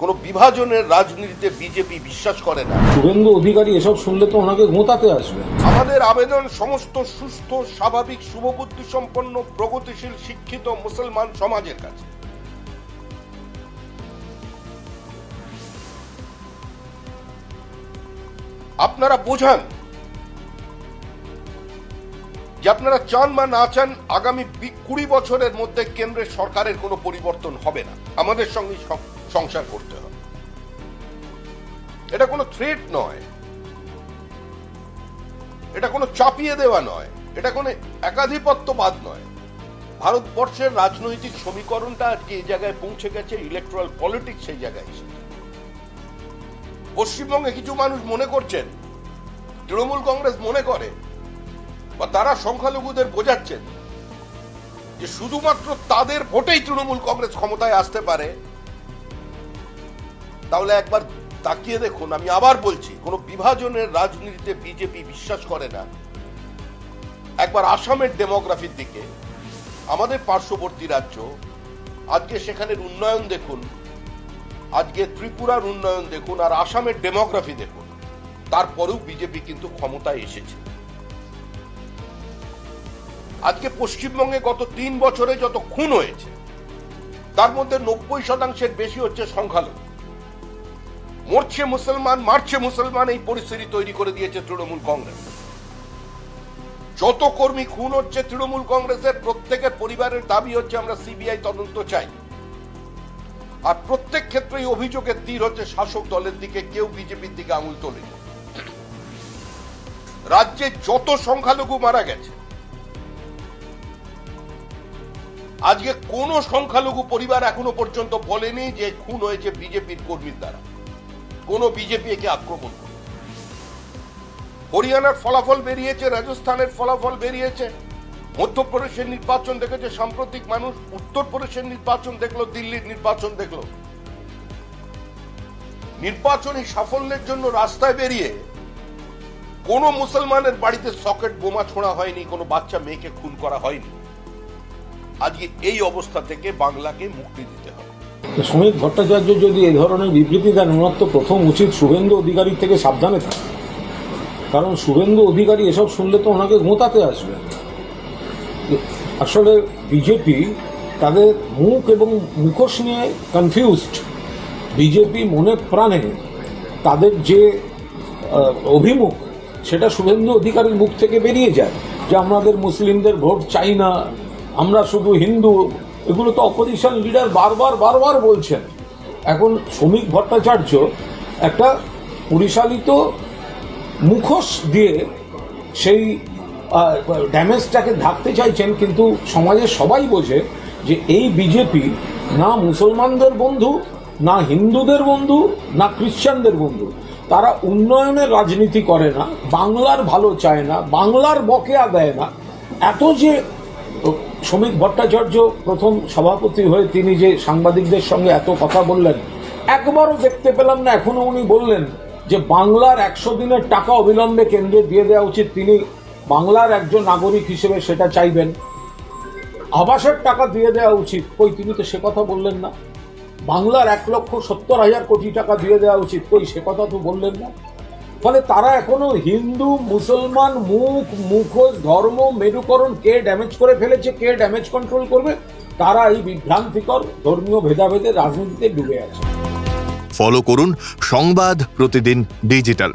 কোনো বিভাজনের রাজনীতিতে বিজেপি বিশ্বাস করে না। শুভেন্দু অধিকারী এসব শুনলে তো ওনাকে গোঁতাতে আসবে। আমাদের আবেদন সমস্ত সুস্থ, স্বাভাবিক, শুভবুদ্ধি সম্পন্ন, প্রগতিশীল, শিক্ষিত মুসলমান সমাজের কাছে। আপনারা বোঝান যে আপনারা চান বা না চান আগামী 20 বছরের মধ্যে কেন্দ্রের সরকারের কোনো পরিবর্তন হবে না, আমাদের সঙ্গে সংসার করতে হবে। এটা কোনো থ্রেট নয়, এটা কোনো চাপিয়ে দেওয়া নয়, এটা কোনো একাধিপত্যবাদ নয়। ভারতবর্ষের রাজনৈতিক সমীকরণটা আজকে এই জায়গায় পৌঁছে গেছে, ইলেকট্রাল পলিটিক্স সেই জায়গায় এসেছে। পশ্চিমবঙ্গে কিছু মানুষ মনে করছেন, তৃণমূল কংগ্রেস মনে করে বা তারা সংখ্যালঘুদের বোঝাচ্ছেন যে শুধুমাত্র তাদের ভোটেই তৃণমূল কংগ্রেস ক্ষমতায় আসতে পারে। তাহলে একবার তাকিয়ে দেখুন, আমি আবার বলছি, কোন বিভাজনের রাজনীতিতে বিজেপি বিশ্বাস করে না। একবার আসামের ডেমোগ্রাফির দিকে, আমাদের পার্শ্ববর্তী রাজ্য, আজকে সেখানের উন্নয়ন দেখুন, আজকে ত্রিপুরার উন্নয়ন দেখুন, আর আসামের ডেমোগ্রাফি দেখুন। তারপরেও বিজেপি কিন্তু ক্ষমতায় এসেছে। আজকে পশ্চিমবঙ্গে গত 3 বছরে যত খুন হয়েছে তার মধ্যে 90% বেশি হচ্ছে সংখ্যালঘু। মরছে মুসলমান, মারছে মুসলমান, এই পরিস্থিতি তৈরি করে দিয়েছে তৃণমূল কংগ্রেস। যত কর্মী খুন হচ্ছে তৃণমূল কংগ্রেসের, প্রত্যেকের পরিবারের দাবি হচ্ছে আমরা সিবিআই তদন্ত চাই। আর প্রত্যেক ক্ষেত্রেই অভিযোগের তীর হচ্ছে শাসক দলের দিকে, কেউ বিজেপির দিকে আঙুল তোলেনি। রাজ্যে যত সংখ্যালঘু মারা গেছে, আজকে কোন সংখ্যালঘু পরিবার এখনো পর্যন্ত বলেনি যে খুন হয়েছে বিজেপির কর্মীর দ্বারা, কোন বিজেপি একে আক্রমণ করে। হরিয়ানার ফলাফল বেরিয়েছে, রাজস্থানের ফলাফল বেরিয়েছে, মধ্যপ্রদেশের নির্বাচন দেখেছে সাম্প্রতিক মানুষ, উত্তরপ্রদেশের নির্বাচন দেখলো, দিল্লির নির্বাচন দেখলো। নির্বাচনী সাফল্যের জন্য রাস্তায় বেরিয়ে কোন মুসলমানের বাড়িতে সকেট বোমা ছোড়া হয়নি, কোনো বাচ্চা মেয়েকে খুন করা হয়নি। আজকে এই অবস্থা থেকে বাংলাকে মুক্তি দিতে হবে। শ্রমিক ভট্টাচার্য যদি এই ধরনের বিবৃতি দেন, ওনার তো প্রথম উচিত শুভেন্দু অধিকারীর থেকে সাবধানে থাকে। কারণ শুভেন্দু অধিকারী এসব শুনলে তো ওনাকে গোঁতাতে আসবে। আসলে বিজেপি তাদের মুখ এবং মুখোশ নিয়ে কনফিউজড। বিজেপি মনে প্রাণে তাদের যে অভিমুখ, সেটা শুভেন্দু অধিকারীর মুখ থেকে বেরিয়ে যায় যে আমাদের মুসলিমদের ভোট চাই না, আমরা শুধু হিন্দু। এগুলো তো অপোজিশন লিডার বারবার বলছেন। এখন শ্রমিক ভট্টাচার্য একটা পরিচালিত মুখোশ দিয়ে সেই ড্যামেজটাকে ঢাকতে চাইছেন, কিন্তু সমাজের সবাই বোঝে যে এই বিজেপি না মুসলমানদের বন্ধু, না হিন্দুদের বন্ধু, না খ্রিশ্চানদের বন্ধু। তারা উন্নয়নের রাজনীতি করে না, বাংলার ভালো চায় না, বাংলার বকেয়া দেয় না। এত যে শ্রমিক ভট্টাচার্য প্রথম সভাপতি হয়ে তিনি যে সাংবাদিকদের সঙ্গে এত কথা বললেন, একবারও দেখতে পেলাম না এখনো উনি বললেন যে বাংলার 100 দিনের টাকা অবিলম্বে কেন্দ্রে দিয়ে দেওয়া উচিত। তিনি বাংলার একজন নাগরিক হিসেবে সেটা চাইবেন। আবাসের টাকা দিয়ে দেওয়া উচিত, কই তিনি তো সে কথা বললেন না। বাংলার 1,70,000 কোটি টাকা দিয়ে দেওয়া উচিত, কই সে কথা তো বললেন না। ফলে তারা এখনো হিন্দু মুসলমান মুখোশ ধর্ম মেরুকরণ কে ড্যামেজ করে ফেলেছে, কে ড্যামেজ কন্ট্রোল করবে, তারা এই বিভ্রান্তিকর ধর্মীয় ভেদাভেদের রাজনীতিতে ডুবে আছে। ফলো করুন সংবাদ প্রতিদিন ডিজিটাল।